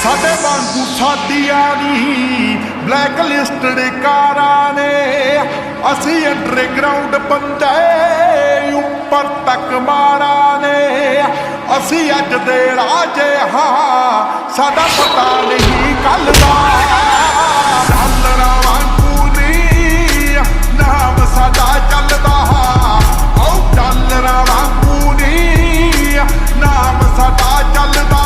साडे वांगू साडियां नी black listed कारां ने असी अंडरग्राउंड बंदे उपर तक मारा ने असी अज दे राजे हाँ साडा पता नहीं कल दा डॉलरां वांगू नी नाम साडा चलदा ओ डॉलरां वांगू नी नाम साडा चलदा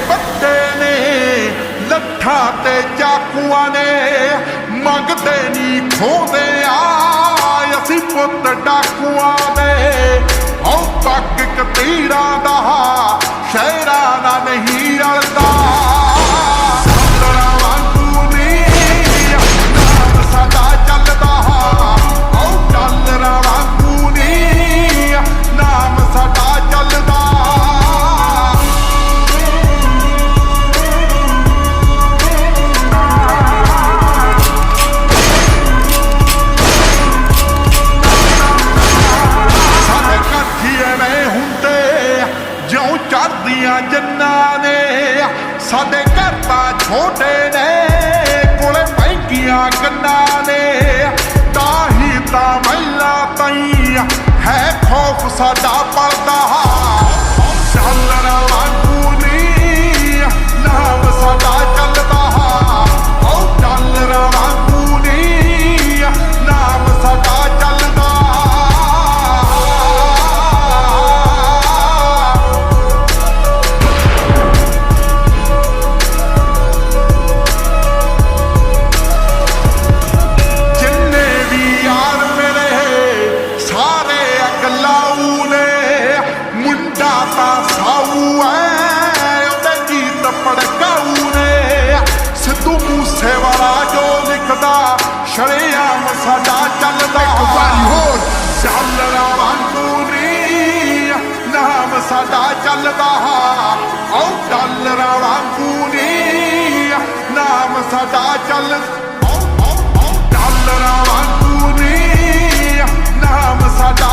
बंदे ने लट्ठा ते चाकुआ ने मंगते नी खोदे असी पुत डाकुआ दे औ पग कतीरा दा शहरा दा नहीं रलदा डॉलरां वांगू नी नाम साडा चलदा औ डॉलरां वांगू नी नाम साडा चलदा जन्ना ने साडे घर तां छोटे ने कोले महंगियां गन्ना ने ताही तां महिला ताई है खौफ साडा पलदा डॉलरां वांगू नी नाम साडा चलदा ओ डॉलरां वांगू नी नाम साडा चलदा शरेआम साडा चलदा डॉलरां वांगू नी नाम साडा चलदा ओ डॉलरां वांगू नी नाम साडा चल डॉलरां वांगू नी नाम साडा